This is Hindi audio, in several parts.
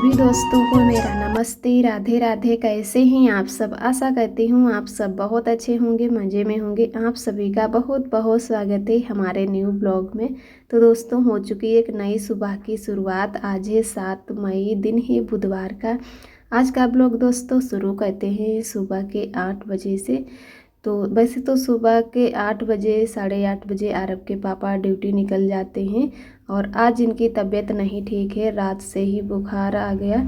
सभी दोस्तों को मेरा नमस्ते। राधे राधे। कैसे हैं आप सब? आशा करती हूँ आप सब बहुत अच्छे होंगे, मज़े में होंगे। आप सभी का बहुत बहुत स्वागत है हमारे न्यू ब्लॉग में। तो दोस्तों, हो चुकी एक नई सुबह की शुरुआत। आज है 7 मई, दिन है बुधवार का। आज का ब्लॉग दोस्तों शुरू करते हैं सुबह के 8 बजे से। तो वैसे तो सुबह के 8 बजे, 8:30 बजे आरब के पापा ड्यूटी निकल जाते हैं। और आज इनकी तबीयत नहीं ठीक है, रात से ही बुखार आ गया।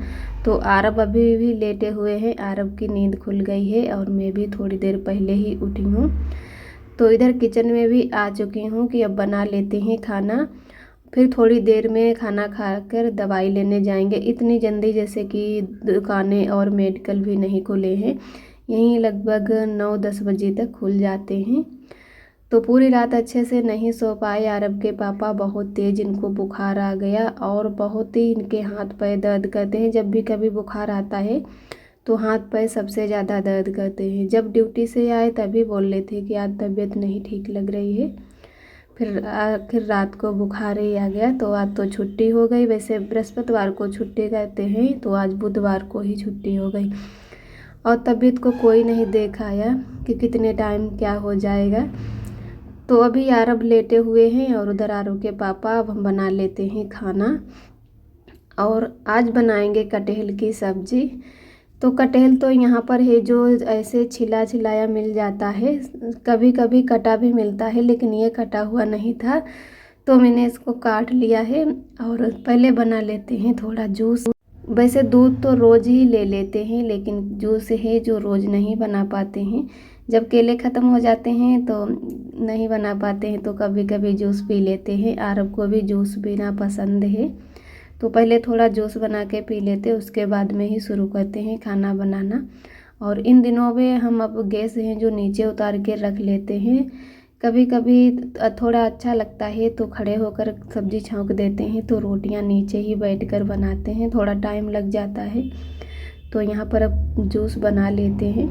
तो आरब अभी भी लेटे हुए हैं। आरब की नींद खुल गई है और मैं भी थोड़ी देर पहले ही उठी हूँ। तो इधर किचन में भी आ चुकी हूँ कि अब बना लेते हैं खाना। फिर थोड़ी देर में खाना खाकर दवाई लेने जाएंगे। इतनी जल्दी जैसे कि दुकानें और मेडिकल भी नहीं खुले हैं। यहीं लगभग 9-10 बजे तक खुल जाते हैं। तो पूरी रात अच्छे से नहीं सो पाए आरब के पापा। बहुत तेज़ इनको बुखार आ गया और बहुत ही इनके हाथ पैर दर्द करते हैं। जब भी कभी बुखार आता है तो हाथ पैर सबसे ज़्यादा दर्द करते हैं। जब ड्यूटी से आए तभी बोल रहे थे कि आज तबीयत नहीं ठीक लग रही है। फिर आखिर रात को बुखार ही आ गया। तो आज तो छुट्टी हो गई। वैसे बृहस्पतिवार को छुट्टी करते हैं, तो आज बुधवार को ही छुट्टी हो गई। और तबीयत को कोई नहीं देख आया कि कितने टाइम क्या हो जाएगा। तो अभी आरब लेटे हुए हैं और उधर आरब के पापा। अब हम बना लेते हैं खाना। और आज बनाएंगे कटहल की सब्ज़ी। तो कटहल तो यहाँ पर है जो ऐसे छिला छिलाया मिल जाता है, कभी कभी कटा भी मिलता है, लेकिन ये कटा हुआ नहीं था। तो मैंने इसको काट लिया है और पहले बना लेते हैं थोड़ा जूस। वैसे दूध तो रोज़ ही ले लेते हैं, लेकिन जूस है जो रोज़ नहीं बना पाते हैं। जब केले ख़त्म हो जाते हैं तो नहीं बना पाते हैं, तो कभी कभी जूस पी लेते हैं। आरब को भी जूस पीना पसंद है। तो पहले थोड़ा जूस बना के पी लेते, उसके बाद में ही शुरू करते हैं खाना बनाना। और इन दिनों में हम अब गैस हैं जो नीचे उतार के रख लेते हैं। कभी कभी थोड़ा अच्छा लगता है तो खड़े होकर सब्ज़ी छौंक देते हैं, तो रोटियां नीचे ही बैठकर बनाते हैं। थोड़ा टाइम लग जाता है। तो यहाँ पर अब जूस बना लेते हैं।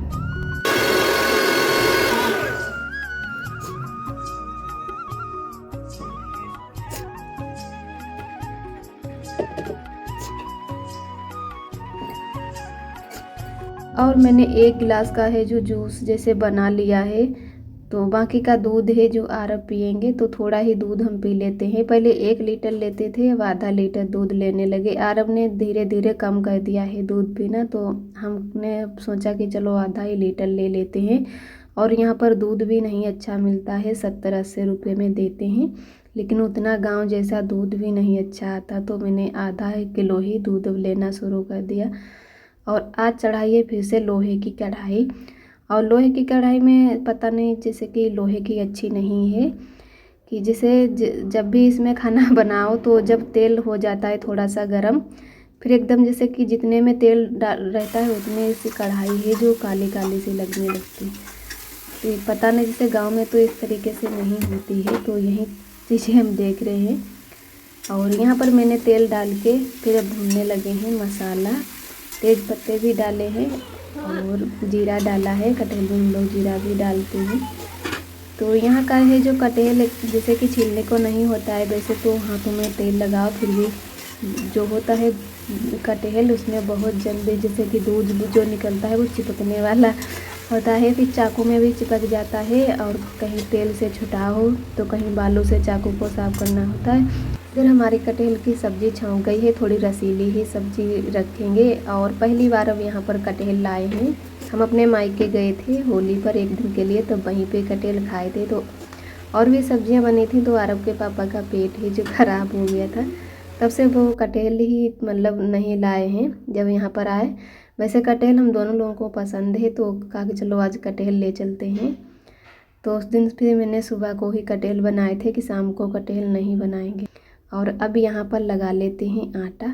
और मैंने 1 गिलास का है जो जूस जैसे बना लिया है। तो बाकी का दूध है जो आरब पियेंगे, तो थोड़ा ही दूध हम पी लेते हैं। पहले 1 लीटर लेते थे, अब आधा लीटर दूध लेने लगे। आरब ने धीरे धीरे कम कर दिया है दूध पीना, तो हमने सोचा कि चलो आधा ही लीटर ले लेते हैं। और यहाँ पर दूध भी नहीं अच्छा मिलता है, 70-80 रुपये में देते हैं। लेकिन उतना गांव जैसा दूध भी नहीं अच्छा आता, तो मैंने आधा किलो ही दूध लेना शुरू कर दिया। और आज चढ़ाई है फिर से लोहे की कढ़ाई। और लोहे की कढ़ाई में पता नहीं, जैसे कि लोहे की अच्छी नहीं है कि जैसे जब भी इसमें खाना बनाओ तो जब तेल हो जाता है थोड़ा सा गर्म, फिर एकदम जैसे कि जितने में तेल डाल रहता है उतने सी कढ़ाई है जो काली काली सी लगने लगती। तो पता नहीं, जैसे गांव में तो इस तरीके से नहीं होती है। तो यही चीज़ें हम देख रहे हैं। और यहाँ पर मैंने तेल डाल के फिर अब भूनने लगे हैं मसाला। तेज पत्ते भी डाले हैं और जीरा डाला है। कटहल में हम लोग जीरा भी डालते हैं। तो यहाँ का है जो कटहल जैसे कि छीलने को नहीं होता है, वैसे तो हाथों में तेल लगाओ, फिर भी जो होता है कटहल उसमें बहुत जल्दी जैसे कि दूध जो निकलता है वो चिपकने वाला होता है। फिर चाकू में भी चिपक जाता है। और कहीं तेल से छुटाओ तो कहीं बालू से चाकू को साफ करना होता है। फिर हमारी कटहल की सब्ज़ी छौंक गई है, थोड़ी रसीली ही सब्ज़ी रखेंगे। और पहली बार अब यहाँ पर कटहल लाए हैं। हम अपने मायके गए थे होली पर 1 दिन के लिए, तो वहीं पे कटहल खाए थे। तो और भी सब्जियाँ बनी थी, तो आरब के पापा का पेट ही जो ख़राब हो गया था, तब से वो कटहल ही मतलब नहीं लाए हैं जब यहाँ पर आए। वैसे कटहल हम दोनों लोगों को पसंद है, तो कहा कि चलो आज कटहल ले चलते हैं। तो उस दिन फिर मैंने सुबह को ही कटहल बनाए थे कि शाम को कटहल नहीं बनाएंगे। और अब यहाँ पर लगा लेते हैं आटा।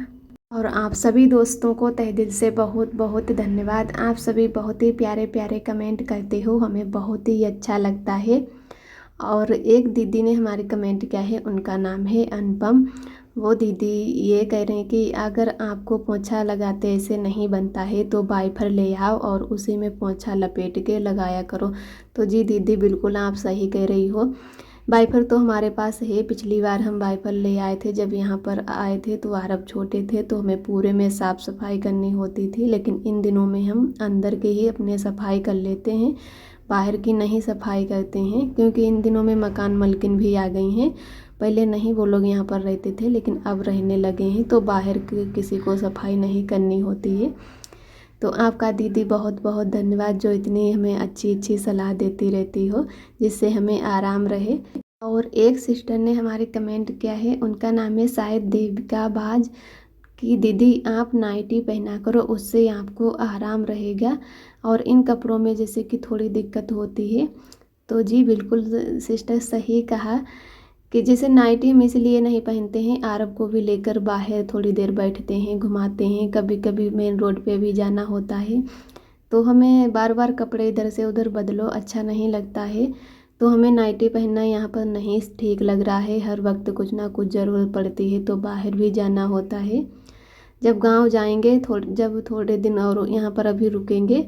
और आप सभी दोस्तों को तहे दिल से बहुत बहुत धन्यवाद। आप सभी बहुत ही प्यारे प्यारे कमेंट करते हो, हमें बहुत ही अच्छा लगता है। और एक दीदी ने हमारी कमेंट किया है, उनका नाम है अनुपम। वो दीदी ये कह रहे हैं कि अगर आपको पोंछा लगाते ऐसे नहीं बनता है तो वाइपर ले आओ और उसी में पोंछा लपेट के लगाया करो। तो जी दीदी, बिल्कुल आप सही कह रही हो। वाइपर तो हमारे पास है, पिछली बार हम वाइपर ले आए थे। जब यहाँ पर आए थे तो आरब छोटे थे तो हमें पूरे में साफ़ सफाई करनी होती थी, लेकिन इन दिनों में हम अंदर के ही अपने सफाई कर लेते हैं, बाहर की नहीं सफाई करते हैं, क्योंकि इन दिनों में मकान मालकिन भी आ गई हैं। पहले नहीं वो लोग यहाँ पर रहते थे, लेकिन अब रहने लगे हैं, तो बाहर किसी को सफाई नहीं करनी होती है। तो आपका दीदी बहुत बहुत धन्यवाद, जो इतनी हमें अच्छी अच्छी सलाह देती रहती हो, जिससे हमें आराम रहे। और एक सिस्टर ने हमारे कमेंट किया है, उनका नाम है शायद देविका बाज, कि दीदी आप नाइटी पहना करो, उससे आपको आराम रहेगा और इन कपड़ों में जैसे कि थोड़ी दिक्कत होती है। तो जी बिल्कुल सिस्टर, सही कहा कि जैसे नाइटी हम इसलिए नहीं पहनते हैं, आरब को भी लेकर बाहर थोड़ी देर बैठते हैं, घुमाते हैं, कभी कभी मेन रोड पे भी जाना होता है, तो हमें बार बार कपड़े इधर से उधर बदलो अच्छा नहीं लगता है। तो हमें नाइटी पहनना यहाँ पर नहीं ठीक लग रहा है, हर वक्त कुछ ना कुछ ज़रूरत पड़ती है, तो बाहर भी जाना होता है। जब गांव जाएंगे जब थोड़े दिन और यहाँ पर अभी रुकेंगे,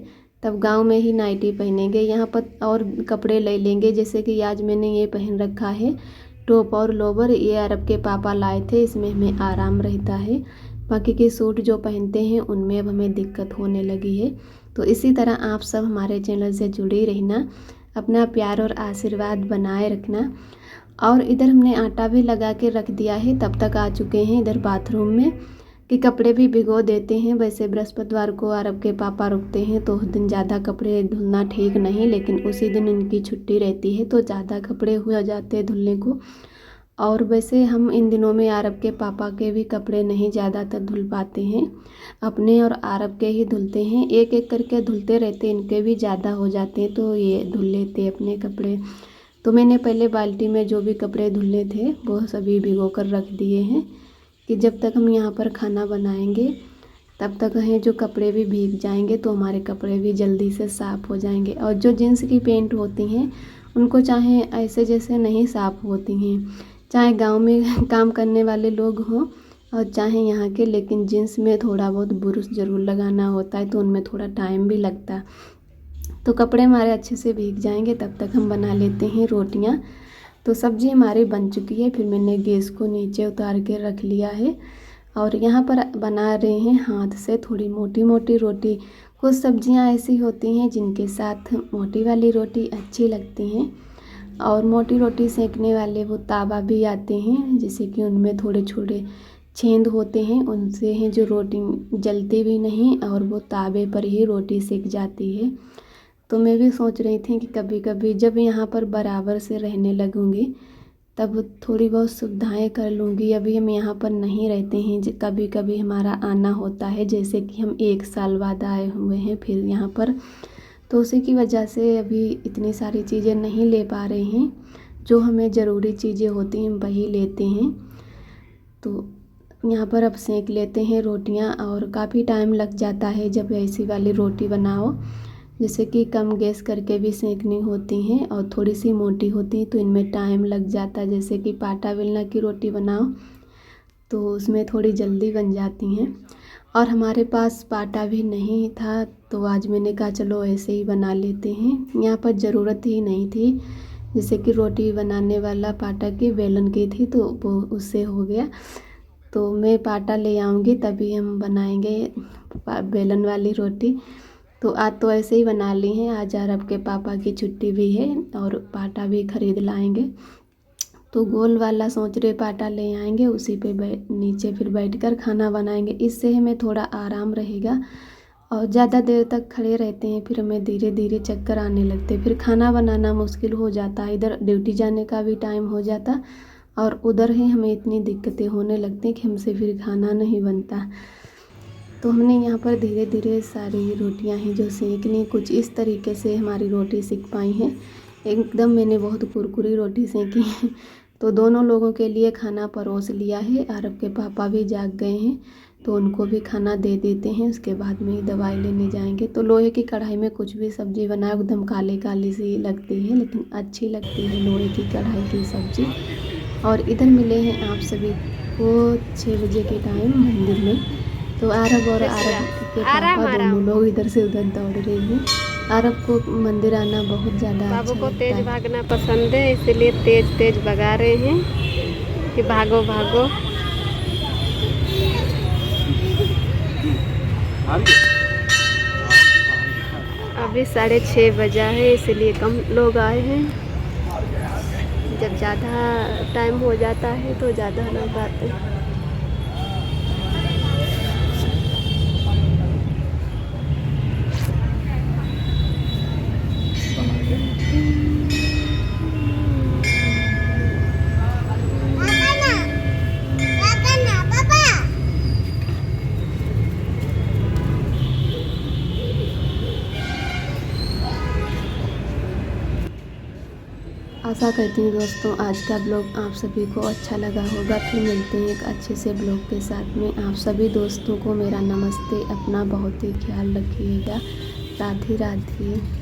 तब गांव में ही नाइटी पहनेंगे, यहाँ पर और कपड़े ले लेंगे। जैसे कि आज मैंने ये पहन रखा है टॉप और लोवर, ये अरब के पापा लाए थे, इसमें हमें आराम रहता है। बाकी के सूट जो पहनते हैं उनमें अब हमें दिक्कत होने लगी है। तो इसी तरह आप सब हमारे चैनल से जुड़े रहना, अपना प्यार और आशीर्वाद बनाए रखना। और इधर हमने आटा भी लगा के रख दिया है, तब तक आ चुके हैं इधर बाथरूम में कि कपड़े भी भिगो देते हैं। वैसे बृहस्पतिवार को अरब के पापा रुकते हैं, तो उस दिन ज़्यादा कपड़े धुलना ठीक नहीं, लेकिन उसी दिन इनकी छुट्टी रहती है तो ज़्यादा कपड़े हो जाते हैं धुलने को। और वैसे हम इन दिनों में अरब के पापा के भी कपड़े नहीं ज़्यादातर धुल पाते हैं, अपने और अरब के ही धुलते हैं, एक एक करके धुलते रहते, इनके भी ज़्यादा हो जाते हैं तो ये धुल लेते अपने कपड़े। तो मैंने पहले बाल्टी में जो भी कपड़े धुलने थे वो सभी भिगो कर रख दिए हैं, कि जब तक हम यहाँ पर खाना बनाएंगे तब तक हैं जो कपड़े भी भीग जाएंगे, तो हमारे कपड़े भी जल्दी से साफ़ हो जाएंगे। और जो जीन्स की पैंट होती हैं उनको चाहे ऐसे जैसे नहीं साफ़ होती हैं, चाहे गांव में काम करने वाले लोग हों और चाहे यहाँ के, लेकिन जीन्स में थोड़ा बहुत बुरुश ज़रूर लगाना होता है, तो उनमें थोड़ा टाइम भी लगता है। तो कपड़े हमारे अच्छे से भीग जाएंगे, तब तक हम बना लेते हैं रोटियाँ। तो सब्ज़ी हमारी बन चुकी है, फिर मैंने गैस को नीचे उतार के रख लिया है और यहाँ पर बना रहे हैं हाथ से थोड़ी मोटी मोटी रोटी। कुछ सब्जियाँ ऐसी होती हैं जिनके साथ मोटी वाली रोटी अच्छी लगती हैं, और मोटी रोटी सेकने वाले वो तावा भी आते हैं, जैसे कि उनमें थोड़े छोटे छेद होते हैं, उनसे हैं जो रोटी जलती भी नहीं और वो तावे पर ही रोटी सेक जाती है। तो मैं भी सोच रही थी कि कभी कभी जब यहाँ पर बराबर से रहने लगूँगी तब थोड़ी बहुत सुविधाएं कर लूँगी। अभी हम यहाँ पर नहीं रहते हैं, कभी कभी हमारा आना होता है, जैसे कि हम 1 साल बाद आए हुए हैं फिर यहाँ पर, तो उसी की वजह से अभी इतनी सारी चीज़ें नहीं ले पा रहे हैं, जो हमें ज़रूरी चीज़ें होती हैं वही लेते हैं। तो यहाँ पर अब सेक लेते हैं रोटियाँ, और काफ़ी टाइम लग जाता है जब ऐसी वाली रोटी बनाओ, जैसे कि कम गैस करके भी सेकनी होती हैं और थोड़ी सी मोटी होती हैं तो इनमें टाइम लग जाता है। जैसे कि पाटा बेलना की रोटी बनाओ तो उसमें थोड़ी जल्दी बन जाती हैं, और हमारे पास पाटा भी नहीं था, तो आज मैंने कहा चलो ऐसे ही बना लेते हैं। यहाँ पर ज़रूरत ही नहीं थी, जैसे कि रोटी बनाने वाला पाटा की बेलन की थी तो वो उससे हो गया। तो मैं पाटा ले आऊँगी तभी हम बनाएंगे बेलन वाली रोटी। तो आज तो ऐसे ही बना ली हैं, आज अरब के पापा की छुट्टी भी है और पाटा भी ख़रीद लाएंगे, तो गोल वाला सोच रहे पाटा ले आएंगे, उसी पे नीचे फिर बैठकर खाना बनाएंगे, इससे हमें थोड़ा आराम रहेगा। और ज़्यादा देर तक खड़े रहते हैं फिर हमें धीरे धीरे चक्कर आने लगते, फिर खाना बनाना मुश्किल हो जाता है, इधर ड्यूटी जाने का भी टाइम हो जाता और उधर ही हमें इतनी दिक्कतें होने लगती हैं कि हमसे फिर खाना नहीं बनता। तो हमने यहाँ पर धीरे धीरे सारी रोटियाँ हैं जो सेक ली, कुछ इस तरीके से हमारी रोटी सिक पाई हैं। एकदम मैंने बहुत कुरकुरी रोटी सेकी है। तो दोनों लोगों के लिए खाना परोस लिया है, अरब के पापा भी जाग गए हैं तो उनको भी खाना दे देते हैं, उसके बाद में ही दवाई लेने जाएंगे। तो लोहे की कढ़ाई में कुछ भी सब्ज़ी बनाए एकदम काली काली सी लगती है, लेकिन अच्छी लगती है लोहे की कढ़ाई की सब्ज़ी। और इधर मिले हैं आप सभी को 6 बजे के टाइम मंदिर में, तो अरब और अरब के पापा दोनों लोग इधर से उधर दौड़ रहे हैं। आरव को मंदिर आना बहुत ज़्यादा बाबू अच्छा को लगता तेज है। भागना पसंद है, इसलिए तेज तेज भगा रहे हैं कि भागो भागो। अभी 6:30 बजा है, इसलिए कम लोग आए हैं। जब ज़्यादा टाइम हो जाता है तो ज़्यादा लोग आते हैं। आशा करती हूँ दोस्तों आज का ब्लॉग आप सभी को अच्छा लगा होगा। फिर मिलते हैं एक अच्छे से ब्लॉग के साथ में। आप सभी दोस्तों को मेरा नमस्ते। अपना बहुत ही ख्याल रखिएगा। राधे राधे।